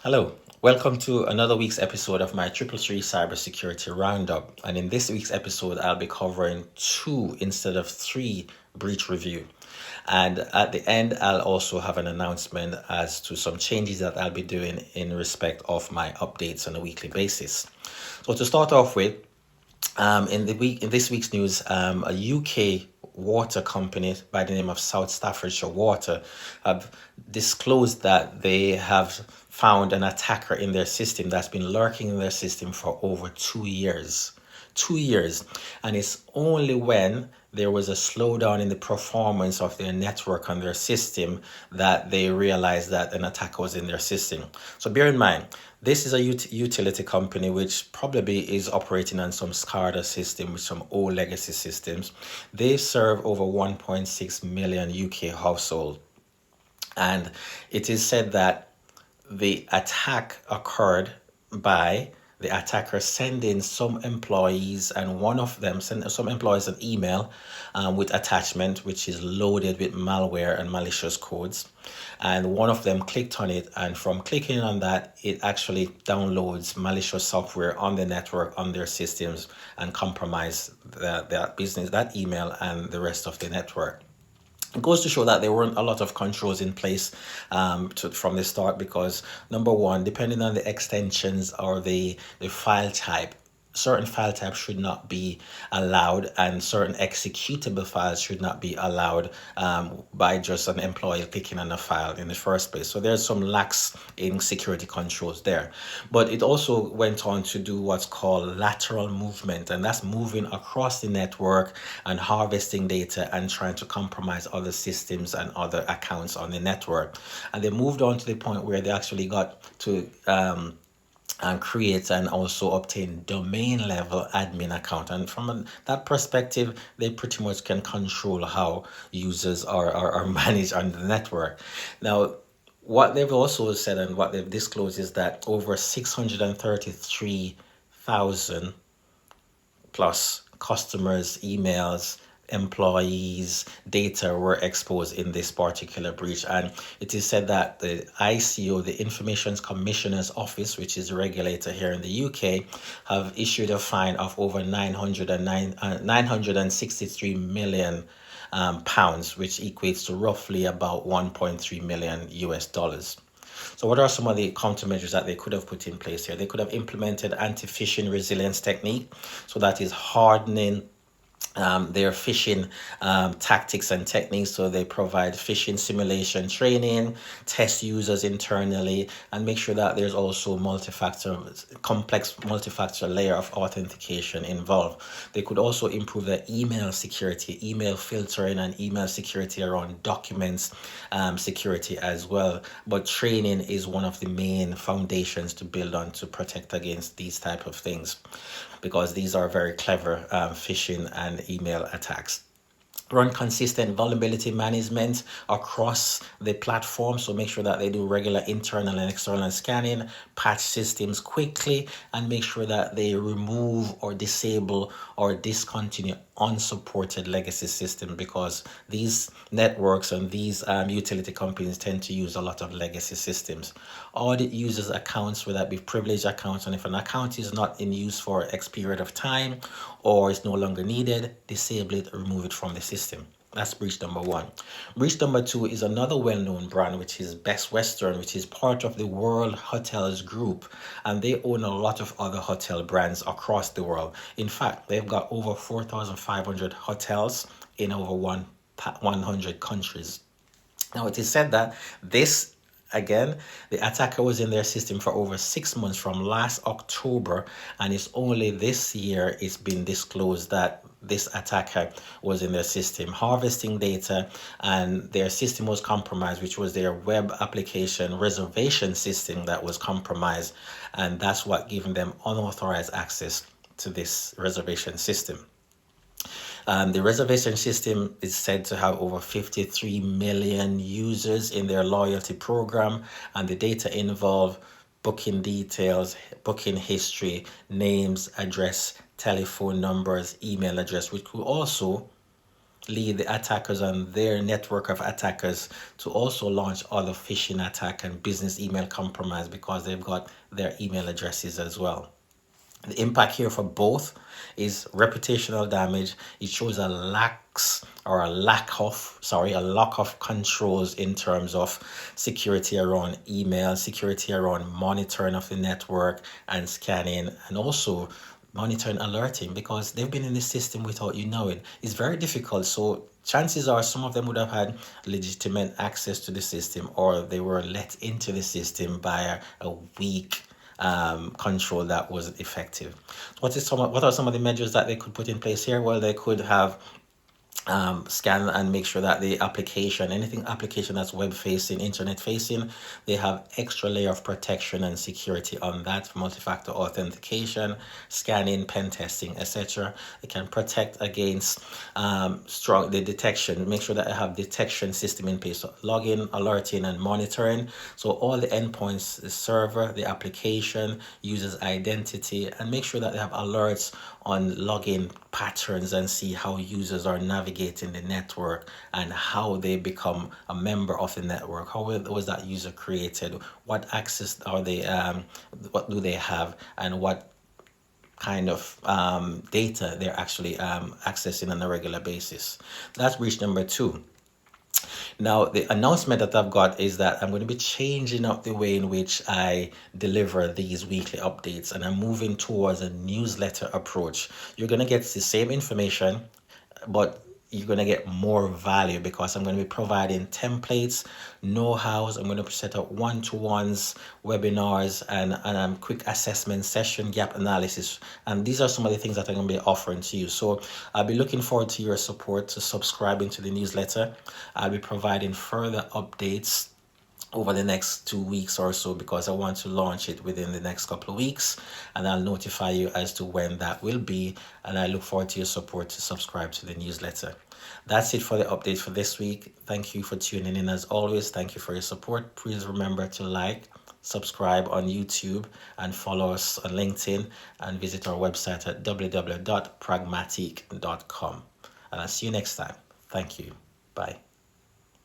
Hello, welcome to another week's episode of my Trippl3 Cybersecurity Roundup. And in this week's episode, I'll be covering 2 instead of 3 breach review. And at the end, I'll also have an announcement as to some changes that I'll be doing in respect of my updates on a weekly basis. So to start off with, in this week's news, a UK water company by the name of South Staffordshire Water have disclosed that they have found an attacker in their system that's been lurking in their system for over 2 years. 2 years. And it's only when there was a slowdown in the performance of their network on their system that they realized that an attacker was in their system. So bear in mind, this is a utility company which probably is operating on some SCADA system with some old legacy systems. They serve over 1.6 million UK households. And it is said that the attack occurred by the attacker sending some employees, and one of them sent some employees an email with attachment which is loaded with malware and malicious codes, and one of them clicked on it, and from clicking on that it actually downloads malicious software on the network on their systems and compromise that business, that email, and the rest of the network. It goes to show that there weren't a lot of controls in place from the start, because number one, depending on the extensions or the file type, certain file types should not be allowed, and certain executable files should not be allowed by just an employee clicking on a file in the first place. So there's some lacks in security controls there. But it also went on to do what's called lateral movement, and that's moving across the network and harvesting data and trying to compromise other systems and other accounts on the network. And they moved on to the point where they actually got to and create and also obtain domain level admin account. And from that perspective, they pretty much can control how users are managed on the network. Now, what they've also said and what they've disclosed is that over 633,000 plus customers, emails, employees, data were exposed in this particular breach. And it is said that the ICO, the Information Commissioner's Office, which is a regulator here in the UK, have issued a fine of over 963 million pounds, which equates to roughly about 1.3 million US dollars. So what are some of the countermeasures that they could have put in place here? They could have implemented anti-phishing resilience technique. So that is hardening their phishing tactics and techniques. So they provide phishing simulation training, test users internally, and make sure that there's also complex multi-factor layer of authentication involved. They could also improve their email security, email filtering, and email security around documents security as well. But training is one of the main foundations to build on to protect against these type of things, because these are very clever phishing and email attacks. Run consistent vulnerability management across the platform. So make sure that they do regular internal and external scanning, patch systems quickly, and make sure that they remove or disable or discontinue unsupported legacy systems, because these networks and these utility companies tend to use a lot of legacy systems. Audit users' accounts, whether that be privileged accounts, and if an account is not in use for X period of time or is no longer needed, disable it, remove it from the system. That's breach number 1. Breach number 2 is another well-known brand, which is Best Western, which is part of the World Hotels Group, and they own a lot of other hotel brands across the world. In fact, they've got over 4,500 hotels in over 100 countries. Now, it is said that again, the attacker was in their system for over 6 months from last October, and it's only this year it's been disclosed that this attacker was in their system harvesting data, and their system was compromised, which was their web application reservation system that was compromised, and that's what giving them unauthorized access to this reservation system. The reservation system is said to have over 53 million users in their loyalty program, and the data involve booking details, booking history, names, address, telephone numbers, email address, which could also lead the attackers and their network of attackers to also launch other phishing attack and business email compromise, because they've got their email addresses as well. The impact here for both is reputational damage. It shows a lack of controls in terms of security around email, security around monitoring of the network and scanning, and also monitoring, alerting, because they've been in the system without you knowing. It's very difficult. So chances are some of them would have had legitimate access to the system, or they were let into the system by a weak control that wasn't effective. What are some of the measures that they could put in place here? Well, they could have scan and make sure that the anything application that's web facing, internet facing, they have extra layer of protection and security on that, multi-factor authentication, scanning, pen testing, etc. They can protect against the detection, make sure that they have detection system in place, so login, alerting, and monitoring. So all the endpoints, the server, the application, user's identity, and make sure that they have alerts on login patterns and see how users are navigating the network and how they become a member of the network. How was that user created? What access are they? What do they have? And what kind of data they're actually accessing on a regular basis? That's breach number 2. Now, the announcement that I've got is that I'm going to be changing up the way in which I deliver these weekly updates, and I'm moving towards a newsletter approach. You're going to get the same information, but you're going to get more value, because I'm going to be providing templates, know-hows. I'm going to set up one-to-ones, webinars, and quick assessment session, gap analysis. And these are some of the things that I'm going to be offering to you. So I'll be looking forward to your support, to subscribing to the newsletter. I'll be providing further updates over the next 2 weeks or so, because I want to launch it within the next couple of weeks, and I'll notify you as to when that will be. And I look forward to your support to subscribe to the newsletter. That's it for the update for this week. Thank you for tuning in as always. Thank you for your support. Please remember to like, subscribe on YouTube, and follow us on LinkedIn, and visit our website at www.pragmatyq.com. And I'll see you next time. Thank you. Bye.